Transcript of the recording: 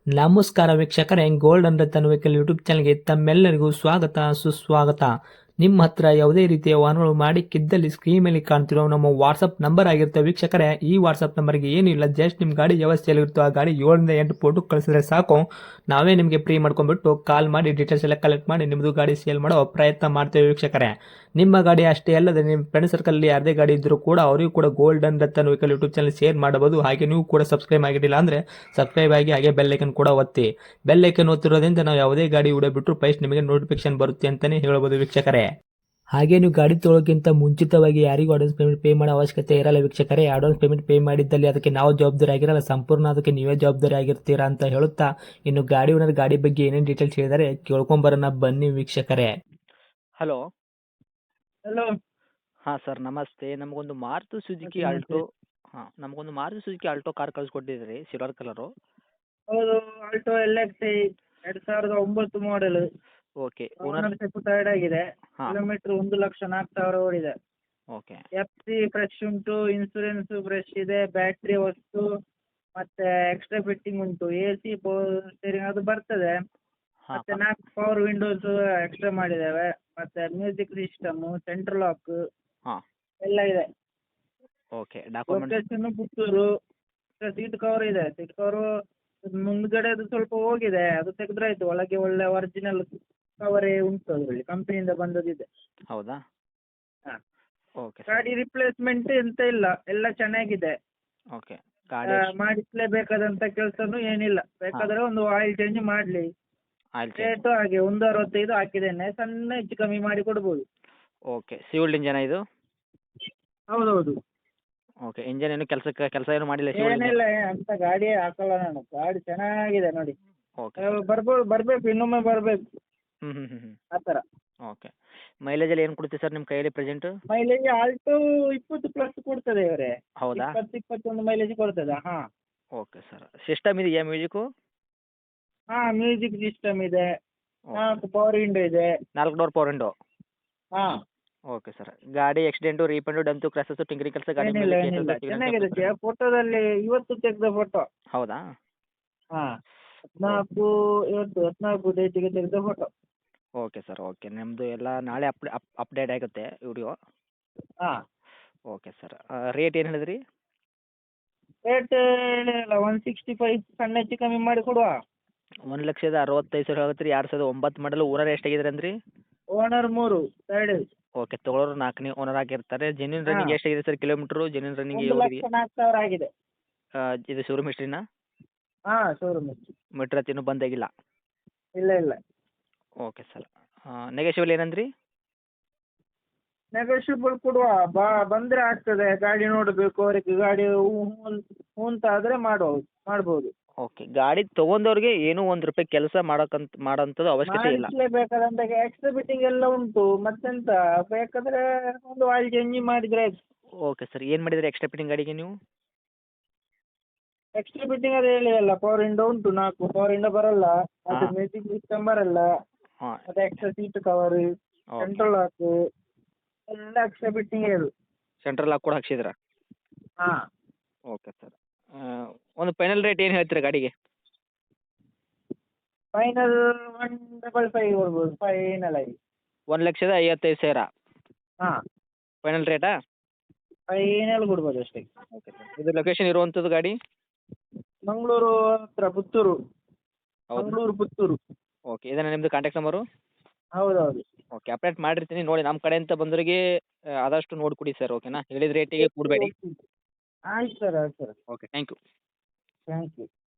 ನಮಸ್ಕಾರ ವೀಕ್ಷಕರೇ, gold and Ratan vehicle YouTube ಚಾನಲ್ಗೆ ತಮ್ಮೆಲ್ಲರಿಗೂ ಸ್ವಾಗತ ಸುಸ್ವಾಗತ. ನಿಮ್ಮ ಹತ್ರ ಯಾವುದೇ ರೀತಿಯ ವಾಹನಗಳು ಮಾಡಿಕ್ಕಿದ್ದಲ್ಲಿ ಸ್ಕ್ರೀನ್ ಮೇಲೆ ಕಾಣ್ತಿರೋ ನಮ್ಮ ವಾಟ್ಸಪ್ ನಂಬರ್ ಆಗಿರುತ್ತೆ ವೀಕ್ಷಕರೇ. ಈ ವಾಟ್ಸಪ್ ನಂಬರ್ಗೆ ಏನಿಲ್ಲ, ಜಸ್ಟ್ ನಿಮ್ಮ ಗಾಡಿ ವ್ಯವಸ್ಥೆಯಲ್ಲಿರುತ್ತೋ ಆ ಗಾಡಿ 7 ರಿಂದ 8 ಫೋಟೋ ಕಳಿಸಿದ್ರೆ ಸಾಕು, ನಾವೇ ನಿಮಗೆ ಫ್ರೀ ಮಾಡ್ಕೊಂಡ್ಬಿಟ್ಟು ಕಾಲ್ ಮಾಡಿ ಡೀಟೇಲ್ಸ್ ಎಲ್ಲ ಕಲೆಕ್ಟ್ ಮಾಡಿ ನಿಮ್ಮದು ಗಾಡಿ ಸೇಲ್ ಮಾಡೋ ಪ್ರಯತ್ನ ಮಾಡ್ತೇವೆ ವೀಕ್ಷಕರೇ. ನಿಮ್ಮ ಗಾಡಿ ಅಷ್ಟೇ ಅಲ್ಲದೆ ನಿಮ್ಮ ಫ್ರೆಂಡ್ ಸರ್ಕಲ್ ಯಾರದೇ ಗಾಡಿ ಇದ್ದರೂ ಕೂಡ ಅವರಿಗೂ ಕೂಡ gold and Ratan vehicle YouTube channel share ಮಾಡಬಹುದು. ಹಾಗೆ ನೀವು ಕೂಡ ಸಬ್ಸ್ಕ್ರೈಬ್ ಆಗಿರಲಿಲ್ಲ ಅಂದರೆ ಸಬ್ಸ್ಕ್ರೈಬ್ ಆಗಿ ಹಾಗೆ ಬೆಲ್ ಐಕನ್ ಕೂಡ ಒತ್ತಿ. ಬೆಲ್ ಐಕನ್ ಒತ್ತಿರೋದ್ರಿಂದ ನಾವು ಯಾವುದೇ ಗಾಡಿ ವಿಡಿಯೋ ಬಿಟ್ಟರು ಫಸ್ಟ್ ನಿಮಗೆ ನೋಟಿಫಿಕೇಶನ್ ಬರುತ್ತೆ ಅಂತಾನೆ ಹೇಳ್ಬೋದು ವೀಕ್ಷಕರೇ. ಹಾಗೆ ನೀವು ಗಾಡಿ ತೊಳೋಕ್ಕಿಂತ ಮುಂಚಿತವಾಗಿ ಯಾರಿಗೂ ಅಡ್ವಾನ್ಸ್ ಪೇಮೆಂಟ್ ಪೇ ಮಾಡೋ ಅವಶ್ಯಕತೆ ಇರಲ್ಲ ವೀಕ್ಷಕರೇ. ಅಡ್ವಾನ್ಸ್ ಪೇಮೆಂಟ್ ಪೇ ಮಾಡಿದ್ದಲ್ಲಿ ಅದಕ್ಕೆ ನಾವು ಜವಾಬ್ದಾರಿ ಆಗಿರಲ್ಲ, ಸಂಪೂರ್ಣ ಅದಕ್ಕೆ ನೀವೇ ಜವಾಬ್ದಾರಿ ಆಗಿರ್ತೀರಾ ಅಂತ ಹೇಳುತ್ತಾ, ಇನ್ನು ಗಾಡಿ ಓನರ್ ಗಾಡಿ ಬಗ್ಗೆ ಏನೇನು ಡೀಟೇಲ್ಸ್ ಹೇಳಿದರೆ ಕೇಳ್ಕೊಂಬರೋಣ ಬನ್ನಿ ವೀಕ್ಷಕರೇ. ಹಲೋ. ಹಲೋ. ಹಾಂ ಸರ್, ನಮಸ್ತೆ. ನಮಗೊಂದು ಮಾರುತಿ ಸುಜುಕಿ ಆಲ್ಟೋ ಕಾರ್ ಕಳಿಸ್ಕೊಟ್ಟಿದ್ರಿ, ಸಿಲ್ವರ್ ಕಲರು. ಹೌದು, Alto LXi 2009 model. Okay. Ownership third ಆಗಿದೆ. ಹಾಂ. ಕಿಲೋಮೀಟರ್ 1,04,000 ಓಡಿದೆ. ಓಕೆ. FC ಫ್ರೆಶ್ ಉಂಟು, ಇನ್ಸೂರೆನ್ಸ್ ಫ್ರೆಶ್ ಇದೆ, ಬ್ಯಾಟ್ರಿ ವಸ್ತು, ಮತ್ತೆ ಎಕ್ಸ್ಟ್ರಾ ಫಿಟ್ಟಿಂಗ್ ಉಂಟು. AC ಸ್ಟೇರಿಂಗ್ ಅದು ಬರ್ತದೆ. ಹಾಂ. ಮತ್ತೆ 4 ಪವರ್ ವಿಂಡೋಸ್ ಎಕ್ಸ್ಟ್ರಾ ಮಾಡಿದ್ದೇವೆ. ಮತ್ತೆ ಮ್ಯೂಸಿಕ್ ಸಿಸ್ಟಮ್, ಸೆಂಟ್ರಲ್ ಲಾಕ್ ಹಾಂ. ಎಲ್ಲ ಇದೆ. Okay. Document. Location Puttur. Seat cover ಇದೆ. ಸೀಟ್ ಕವರು ಮುಂದ್ಗಡೆ ಅದು ಸ್ವಲ್ಪ ಹೋಗಿದೆ, ಅದು ತೆಗೆದ್ರಾಯ್ತು. ಒಳಗೆ ಒಳ್ಳೆ ಒರಿಜಿನಲ್ ಕವರೇ ಉಂಟು ಅದರಲ್ಲಿ, ಕಂಪನಿಯಿಂದ ಬಂದದಿದೆ. ಹೌದಾ? ಹಾಂ. Okay sir. ಗಾಡಿ ರಿಪ್ಲೇಸ್ಮೆಂಟ್ ಎಂತ ಇಲ್ಲ, ಎಲ್ಲ ಚೆನ್ನಾಗಿದೆ. ಓಕೆ. ಗಾಡಿ ಮಾಡಿಸ್ಲೇಬೇಕಾದಂತ ಕೆಲಸನೂ ಏನಿಲ್ಲ. ಬೇಕಾದ್ರೆ ಒಂದು ಆಯಿಲ್ ಚೇಂಜ್ ಮಾಡಲಿ. Oil change. ರೇಟು ಹಾಗೆ 1,65 ಹಾಕಿದ್ದೇನೆ, ಸಣ್ಣ ಹೆಚ್ಚು ಕಮ್ಮಿ ಮಾಡಿ ಕೊಡ್ಬೋದು. ಓಕೆ. ಸಿವಿಲ್ ಇಂಜನ ಇದು? ಹೌದೌದು. ಓಕೆ. ಇಂಜನ್ ಏನು ಕೆಲಸ ಏನು ಮಾಡಿಲ್ಲ ಸಿವಿಲ್ ಇಂಜನ್? ಏನಿಲ್ಲ, ಅಂತ ಗಾಡಿಯೇ ಹಾಕಲ್ಲ ನಾನು. ಗಾಡಿ ಚೆನ್ನಾಗಿದೆ ನೋಡಿ. ಓಕೆ. ಬರ್ಬೇಕು, ಇನ್ನೊಮ್ಮೆ ಬರ್ಬೇಕು ಹ್ಞೂ ಹ್ಞೂ ಹ್ಞೂ ಹ್ಞೂ ಆ ಥರ. ಓಕೆ. ಮೈಲೇಜಲ್ಲಿ ಏನು ಕೊಡುತ್ತೆ ಸರ್ ನಿಮ್ಮ ಕೈಯಲ್ಲಿ ಪ್ರೆಸೆಂಟು? ಮೈಲೇಜ್ ಆಲ್ಟೋ 20+ ಕೊಡ್ತದೆ ಇವರೇ. ಹೌದಾ? 20-21 ಮೈಲೇಜ್ ಕೊಡ್ತದೆ. ಹಾಂ. Okay sir. ಸಿಸ್ಟಮ್ ಇದೆಯಾ ಮ್ಯೂಸಿಕ್ಕು? ಹಾಂ, ಮ್ಯೂಸಿಕ್ ಸಿಸ್ಟಮ್ ಇದೆ. ಓಕೆ. 4 ಪವರ್ ವಿಂಡೋ ಇದೆ. 4 ಡೋರ್ ಪವರ್ ವಿಂಡೋ. ಹಾಂ. Okay sir. ಗಾಡಿ ಆಕ್ಸಿಡೆಂಟು, ರೀಪೆಂಡು, ಡಂತು, ಕ್ರ್ಯಾಸಸ್ಸು, ಟಿಂಕರಿಂಗ್ ಕೆಲಸ ಗಾಡಿ ಏನಿಲ್ಲ, ಮೇಲೆ ಏನಿಲ್ಲ, ಚೆನ್ನಾಗಿದೆ. ಫೋಟೋದಲ್ಲಿ ಇವತ್ತು ತೆಗೆದ ಫೋಟೋ. ಹೌದಾ? ಹಾಂ. 14 ಡೇಟಿಗೆ ತೆಗೆದ ಫೋಟೋ. Okay sir. ಓಕೆ. ನಿಮ್ಮದು ಎಲ್ಲ ನಾಳೆ ಅಪ್ಡೇಟ್ ಆಗುತ್ತೆ ವಿಡಿಯೋ. ಹಾಂ. Okay sir. ರೇಟ್ ಏನು ಹೇಳಿದ್ರಿ? ರೇಟ್ ಹೇಳಿಲ್ಲ, 165 ಸಣ್ಣ ಹೆಚ್ಚು ಕಮ್ಮಿ ಮಾಡಿ ಕೊಡುವ. 1,65,000 ಆಗುತ್ತೆ ರೀ. 2009 ಮಾಡಲು. ಓನರ್ ಎಷ್ಟಾಗಿದ್ದಾರೆ ಅಂದ್ರಿ? Owner 3 third. ಓಕೆ. ತೊಗೊಳೋರು 4ನೇ ಓನರ್ ಆಗಿರ್ತಾರೆ. ಜೆನ್ಯೂನ್ ರನ್ನಿಂಗ್ ಹಾಂ. ಎಷ್ಟಾಗಿದೆ ಸರ್ ಕಿಲೋಮೀಟ್ರು? ಜೆನ್ಯೂನ್ ರನ್ನಿಂಗ್ ಹೋಗಿದೆ? 1,04,000 ಆಗಿದೆ. ಇದು ಶೋರೂಮ್ ಹಿಸ್ಟ್ರಿನಾ? ಹಾಂ, ಶೋರೂಮ್. ಮೀಟ್ರ್ ಹತ್ತಿನೂ ಬಂದಾಗಿಲ್ಲ? ಇಲ್ಲ ಇಲ್ಲ. Okay sir. ನೆಗೋಷಿಯಬಲ್ ಏನಂದ್ರಿ? ನೆಗೋಷಿಯಬಲ್ ಕೊಡುವ. ಬಂದರೆ ಆಗ್ತದೆ. ಗಾಡಿ ನೋಡಬೇಕು ಅವರಿಗೆ. ಗಾಡಿ ಹ್ಞೂ ಅಂತ ಆದರೆ ಮಾಡ್ಬೋದು. ಓಕೆ. ಗಾಡಿ ತೊಗೊಂಡವ್ರಿಗೆ ಏನೂ ₹1 ಕೆಲಸ ಮಾಡೋಂಥದ್ದು ಅವಶ್ಯಕತೆ ಇಲ್ಲ? ಮಾಡಿಸಲೇಬೇಕಾದಂತ ಎಕ್ಸ್ಟ್ರಾ ಫಿಟ್ಟಿಂಗ್ ಎಲ್ಲ ಉಂಟು. ಮತ್ತೆಂತ ಬೇಕಾದ್ರೆ ಒಂದು ಆಯಿಲ್ ಚೇಂಜ್ ಮಾಡಿದ್ರೆ ಆಯ್ತು. Okay sir. ಏನು ಮಾಡಿದ್ರಿ ಎಕ್ಸ್ಟ್ರಾ ಫಿಟ್ಟಿಂಗ್ ಗಾಡಿಗೆ ನೀವು? ಎಕ್ಸ್ಟ್ರಾ ಫಿಟ್ಟಿಂಗ್ ಅದು ಹೇಳಿಲ್ಲ. ಪವರ್ ವಿಂಡೋ ಉಂಟು, 4 ಪವರ್ ವಿಂಡೋ ಬರಲ್ಲ. ಮತ್ತೆ ಹಾಂ. ಮ್ಯೂಸಿಕ್ ಸಿಸ್ಟಮ್ ಬರಲ್ಲ. ಹಾಂ. ಮತ್ತೆ extra seat cover, okay. Central lock ಎಲ್ಲ ಎಕ್ಸ್ಟ್ರಾ ಫಿಟ್ಟಿಂಗ್ ಇದು. ಸೆಂಟ್ರಲ್ ಲಾಕ್ ಕೂಡ ಹಾಕ್ಸಿದ್ರಾ? ಹಾಂ. Okay sir. ಒಂದು ಫೈನಲ್ ರೇಟ್ ಏನು ಹೇಳ್ತೀರಾ ಗಾಡಿಗೆ? ಫೈನಲ್ 155 ಕೊಡ್ಬೋದು, ಫೈನಲ್ ಆಗಿ. 1,55,000 ಹಾಂ, ಫೈನಲ್ ರೇಟಾ? ಫೈನಲ್ ಕೊಡ್ಬೋದು ಅಷ್ಟೇ. Okay sir. ಇದು ಲೊಕೇಶನ್ ಇರುವಂಥದ್ದು ಗಾಡಿ? ಮಂಗಳೂರು ಹತ್ರ, ಪುತ್ತೂರು. ಹೌದಾ? ಮಂಗಳೂರು ಪುತ್ತೂರು. ಓಕೆ. ಇದೇನಾ ನಿಮ್ಮದು ಕಾಂಟ್ಯಾಕ್ಟ್ ನಂಬರು? ಹೌದೌದು. ಓಕೆ. ಅಪ್ಡೇಟ್ ಮಾಡಿರ್ತೀನಿ ನೋಡಿ. ನಮ್ಮ ಕಡೆಯಿಂದ ಬಂದವರಿಗೆ ಆದಷ್ಟು ನೋಡಿಕೊಡಿ ಸರ್. ಓಕೆನಾ? ಹೇಳಿದ ರೇಟಿಗೆ ಕೊಡಬೇಡಿ. ಆಯ್ತು ಸರ್, ಆಯ್ತು sir. Okay. Thank you. Thank you.